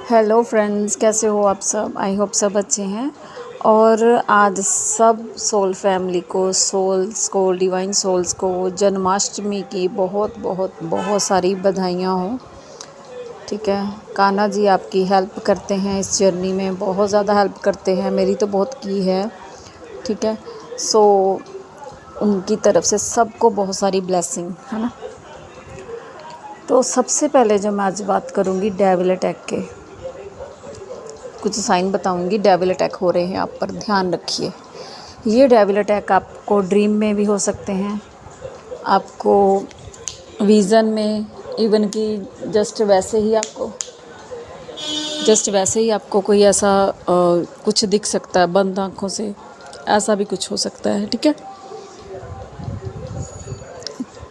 Hello friends, कैसे हो आप सब। आई होप सब अच्छे हैं। और आज सब सोल फैमिली को, सोल्स को, डिवाइन सोल्स को जन्माष्टमी की बहुत बहुत बहुत सारी बधाइयाँ हो। ठीक है, कान्हा जी आपकी हेल्प करते हैं इस जर्नी में, बहुत ज़्यादा हेल्प करते हैं, मेरी तो बहुत की है। ठीक है, सो उनकी तरफ से सबको बहुत सारी ब्लेसिंग है ना। तो सबसे पहले जो मैं आज बात करूँगी डेविल अटैक के, कुछ साइन बताऊंगी। डेविल अटैक हो रहे हैं आप पर, ध्यान रखिए। ये डेविल अटैक आपको ड्रीम में भी हो सकते हैं, आपको विज़न में, इवन कि जस्ट वैसे ही आपको कोई ऐसा कुछ दिख सकता है बंद आँखों से, ऐसा भी कुछ हो सकता है। ठीक है,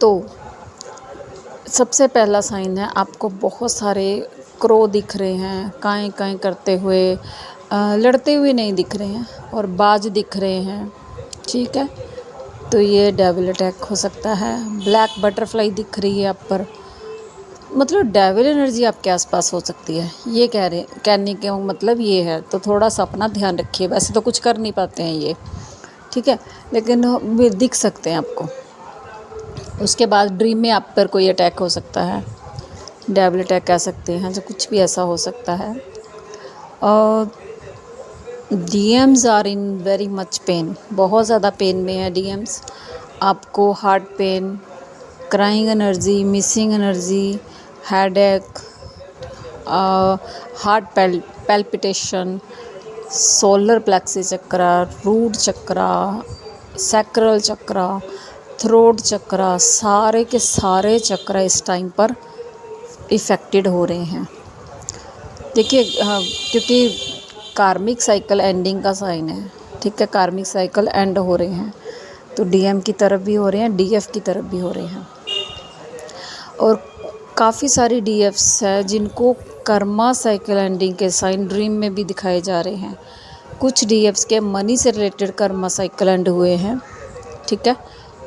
तो सबसे पहला साइन है, आपको बहुत सारे क्रो दिख रहे हैं, काएँ काएँ करते हुए, लड़ते हुए नहीं दिख रहे हैं, और बाज दिख रहे हैं। ठीक है, तो ये डेविल अटैक हो सकता है। ब्लैक बटरफ्लाई दिख रही है आप पर, मतलब डेविल एनर्जी आपके आसपास हो सकती है। ये कहने के मतलब ये है। तो थोड़ा सा अपना ध्यान रखिए। वैसे तो कुछ कर नहीं पाते हैं ये, ठीक है, लेकिन वे दिख सकते हैं आपको। उसके बाद ड्रीम में आप पर कोई अटैक हो सकता है, डेविल अटैक कह सकते हैं, जो कुछ भी ऐसा हो सकता है। और DMs are in very much pain, बहुत ज़्यादा पेन में है डीएम्स। आपको heart pain, crying energy, missing energy, headache, heart palpitation, solar plexus chakra, root chakra, sacral chakra, throat chakra, सारे के सारे चक्र इस टाइम पर इफ़ेक्टेड हो रहे हैं। देखिए, क्योंकि कार्मिक साइकिल एंडिंग का साइन है। ठीक है, कार्मिक साइकिल एंड हो रहे हैं, तो डीएम की तरफ भी हो रहे हैं, डीएफ की तरफ भी हो रहे हैं। और काफ़ी सारी डीएफ्स है जिनको कर्मा साइकिल एंडिंग के साइन ड्रीम में भी दिखाए जा रहे हैं। कुछ डीएफ्स के मनी से रिलेटेड कर्मा साइकिल एंड हुए हैं। ठीक है,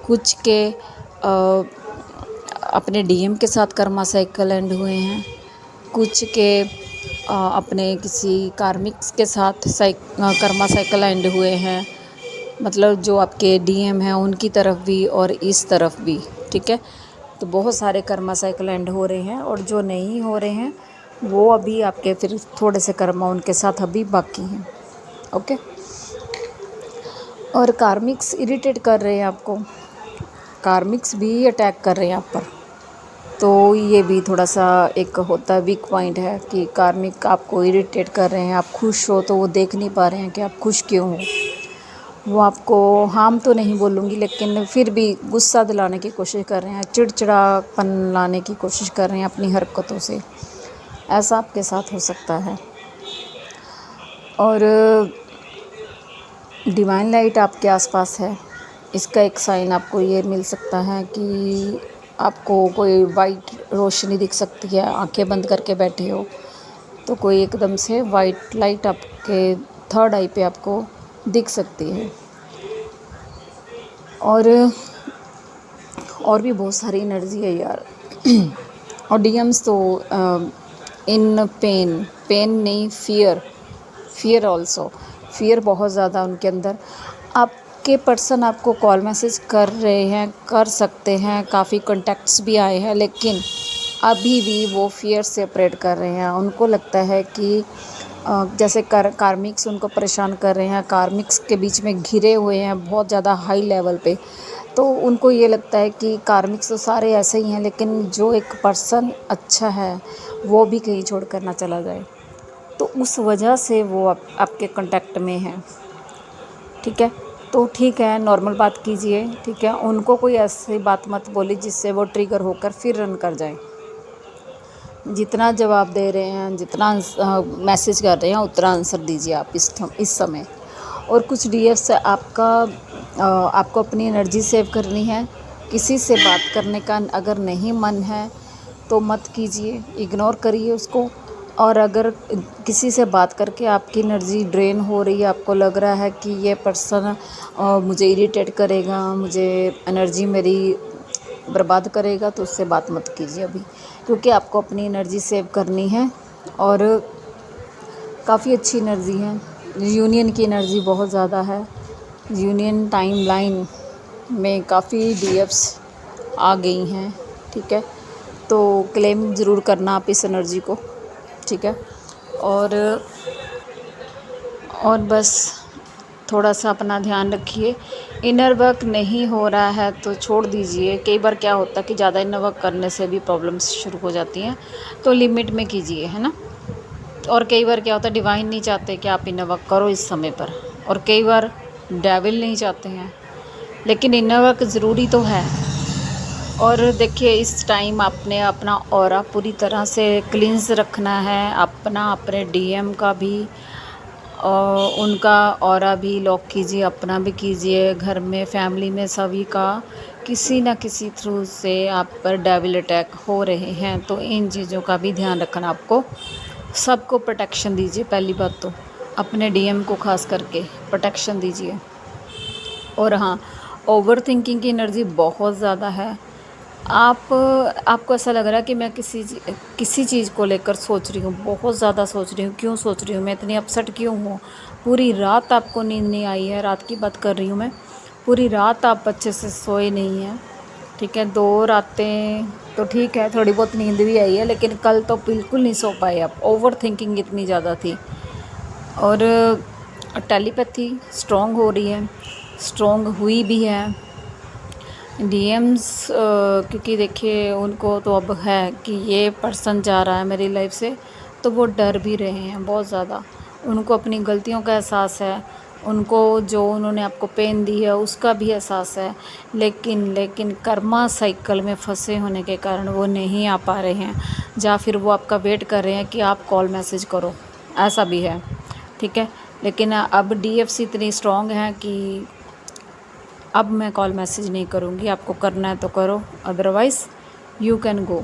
कुछ के अपने डीएम के साथ कर्मा साइकिल एंड हुए हैं, कुछ के अपने किसी कार्मिक्स के साथ कर्मा साइकिल एंड हुए हैं। मतलब जो आपके डीएम हैं उनकी तरफ भी और इस तरफ भी। ठीक है, तो बहुत सारे कर्मा साइकिल एंड हो रहे हैं, और जो नहीं हो रहे हैं वो अभी आपके फिर थोड़े से कर्मा उनके साथ अभी बाकी हैं। ओके, और कार्मिक्स इरिटेट कर रहे हैं आपको, कार्मिक्स भी अटैक कर रहे हैं आप पर। तो ये भी थोड़ा सा एक होता है, वीक पॉइंट है कि कार्मिक आपको इरिटेट कर रहे हैं। आप खुश हो तो वो देख नहीं पा रहे हैं कि आप खुश क्यों हो। वो आपको हार्म तो नहीं बोलूँगी, लेकिन फिर भी गुस्सा दिलाने की कोशिश कर रहे हैं, चिड़चिड़ापन लाने की कोशिश कर रहे हैं अपनी हरकतों से। ऐसा आपके साथ हो सकता है। और डिवाइन लाइट आपके आसपास है, इसका एक साइन आपको ये मिल सकता है कि आपको कोई वाइट रोशनी दिख सकती है। आंखें बंद करके बैठे हो तो कोई एकदम से वाइट लाइट आपके थर्ड आई पे आपको दिख सकती है। और भी बहुत सारी एनर्जी है यार। और डीएम्स तो इन पेन नहीं, फियर ऑल्सो, फियर बहुत ज़्यादा उनके अंदर। आपके पर्सन आपको कॉल मैसेज कर रहे हैं, कर सकते हैं, काफ़ी कॉन्टैक्ट्स भी आए हैं, लेकिन अभी भी वो फियर से ऑपरेट कर रहे हैं। उनको लगता है कि जैसे कार्मिक्स उनको परेशान कर रहे हैं, कार्मिक्स के बीच में घिरे हुए हैं बहुत ज़्यादा हाई लेवल पे। तो उनको ये लगता है कि कार्मिक्स तो सारे ऐसे ही हैं, लेकिन जो एक पर्सन अच्छा है वो भी कहीं छोड़ कर ना चला जाए, तो उस वजह से वो आपके कांटेक्ट में है। ठीक है, तो ठीक है, नॉर्मल बात कीजिए। ठीक है, उनको कोई ऐसी बात मत बोलिए जिससे वो ट्रिगर होकर फिर रन कर जाए। जितना जवाब दे रहे हैं, जितना मैसेज कर रहे हैं, उतना आंसर दीजिए आप इस समय। और कुछ डीएफ से आपको अपनी एनर्जी सेव करनी है। किसी से बात करने का अगर नहीं मन है तो मत कीजिए, इग्नोर करिए उसको। और अगर किसी से बात करके आपकी एनर्जी ड्रेन हो रही है, आपको लग रहा है कि ये पर्सन मुझे इरिटेट करेगा, मुझे एनर्जी मेरी बर्बाद करेगा, तो उससे बात मत कीजिए अभी, क्योंकि आपको अपनी एनर्जी सेव करनी है। और काफ़ी अच्छी एनर्जी है। यूनियन की एनर्जी बहुत ज़्यादा है। यूनियन टाइमलाइन में काफ़ी डीएफ्स आ गई हैं, ठीक है। तो क्लेम ज़रूर करना आप इस एनर्जी को, ठीक है। और बस थोड़ा सा अपना ध्यान रखिए। इनर वर्क नहीं हो रहा है तो छोड़ दीजिए। कई बार क्या होता है कि ज़्यादा इनर वर्क करने से भी प्रॉब्लम्स शुरू हो जाती हैं, तो लिमिट में कीजिए, है ना। और कई बार क्या होता है, डिवाइन नहीं चाहते कि आप इनर वर्क करो इस समय पर, और कई बार डेविल नहीं चाहते हैं, लेकिन इनर वर्क ज़रूरी तो है। और देखिए इस टाइम आपने अपना ऑरा पूरी तरह से क्लींस रखना है, अपने डीएम का भी और उनका ऑरा भी लॉक कीजिए, अपना भी कीजिए। घर में फैमिली में सभी का किसी न किसी थ्रू से आप पर डेविल अटैक हो रहे हैं, तो इन चीज़ों का भी ध्यान रखना आपको। सबको प्रोटेक्शन दीजिए, पहली बात तो अपने डीएम को खास करके प्रोटेक्शन दीजिए। और हाँ, ओवर थिंकिंग की एनर्जी बहुत ज़्यादा है। आपको ऐसा लग रहा है कि मैं किसी चीज़ को लेकर सोच रही हूँ, बहुत ज़्यादा सोच रही हूँ। क्यों सोच रही हूँ, मैं इतनी अपसेट क्यों हूँ। पूरी रात आपको नींद नहीं आई है, रात की बात कर रही हूँ मैं। पूरी रात आप अच्छे से सोए नहीं हैं, ठीक है। 2 रातें तो ठीक है, थोड़ी बहुत नींद भी आई है, लेकिन कल तो बिल्कुल नहीं सो पाए आप। ओवर थिंकिंग इतनी ज़्यादा थी। और टेलीपैथी स्ट्रॉन्ग हो रही है, स्ट्रॉन्ग हुई भी है। डीएम्स क्योंकि देखिए उनको तो अब है कि ये पर्सन जा रहा है मेरी लाइफ से, तो वो डर भी रहे हैं बहुत ज़्यादा। उनको अपनी गलतियों का एहसास है, उनको जो उन्होंने आपको पेन दी है उसका भी एहसास है, लेकिन कर्मा साइकिल में फंसे होने के कारण वो नहीं आ पा रहे हैं, या फिर वो आपका वेट कर रहे हैं कि आप कॉल मैसेज करो, ऐसा भी है, ठीक है। लेकिन अब डीएफसी इतनी स्ट्रॉन्ग है कि अब मैं कॉल मैसेज नहीं करूँगी, आपको करना है तो करो, अदरवाइज़ यू कैन गो।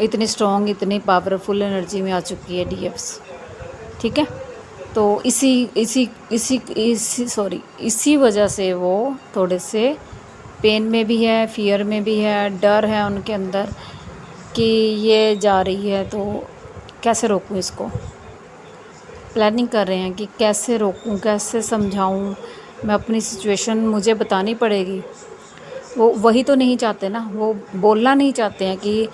इतनी स्ट्रॉन्ग, इतनी पावरफुल एनर्जी में आ चुकी है डीएफ्स, ठीक है। तो इसी वजह से वो थोड़े से पेन में भी है, फियर में भी है, डर है उनके अंदर कि ये जा रही है तो कैसे रोकूं इसको। प्लानिंग कर रहे हैं कि कैसे रोकूं, कैसे समझाऊं, मैं अपनी सिचुएशन मुझे बतानी पड़ेगी। वो वही तो नहीं चाहते ना, वो बोलना नहीं चाहते हैं कि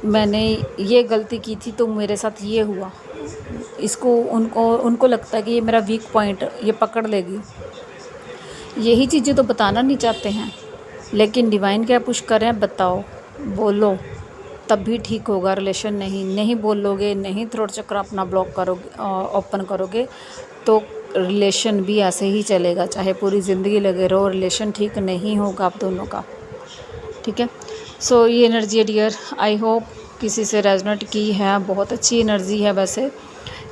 मैंने ये गलती की थी तो मेरे साथ ये हुआ। उनको लगता है कि ये मेरा वीक पॉइंट ये पकड़ लेगी। यही चीज़ें तो बताना नहीं चाहते हैं, लेकिन डिवाइन क्या पुश कर रहे हैं, बताओ, बोलो, तब भी ठीक होगा रिलेशन। नहीं बोलोगे, नहीं थ्रोट चक्र अपना ब्लॉक करोगे, ओपन करोगे, तो रिलेशन भी ऐसे ही चलेगा, चाहे पूरी ज़िंदगी लगे रहो, रिलेशन ठीक नहीं होगा आप दोनों का, ठीक है। सो ये एनर्जी है डियर, आई होप किसी से रेजोनेट की है। बहुत अच्छी एनर्जी है वैसे,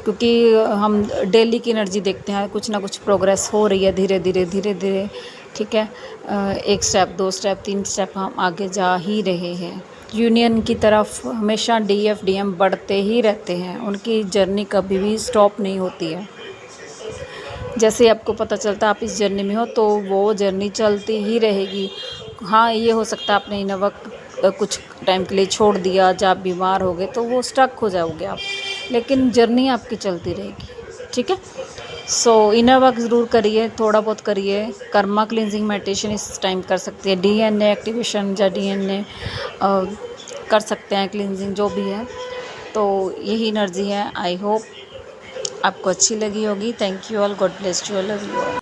क्योंकि हम डेली की एनर्जी देखते हैं, कुछ ना कुछ प्रोग्रेस हो रही है धीरे धीरे, ठीक है। 1 स्टेप, 2 स्टेप, 3 स्टेप हम आगे जा ही रहे हैं। यूनियन की तरफ हमेशा डीएफ डीएम बढ़ते ही रहते हैं, उनकी जर्नी कभी भी स्टॉप नहीं होती है। जैसे आपको पता चलता है आप इस जर्नी में हो, तो वो जर्नी चलती ही रहेगी। हाँ, ये हो सकता है आपने इनर वर्क कुछ टाइम के लिए छोड़ दिया, जब आप बीमार हो गए तो वो स्टक हो जाओगे आप, लेकिन जर्नी आपकी चलती रहेगी, ठीक है। सो इनर वर्क ज़रूर करिए, थोड़ा बहुत करिए। कर्मा क्लिनजिंग मेडिटेशन इस टाइम कर सकते हैं, डीएनए एक्टिवेशन या डीएनए कर सकते हैं, क्लिनजिंग जो भी है। तो यही एनर्जी है। आई होप आपको अच्छी लगी होगी। Thank you all, God bless you all, love you all.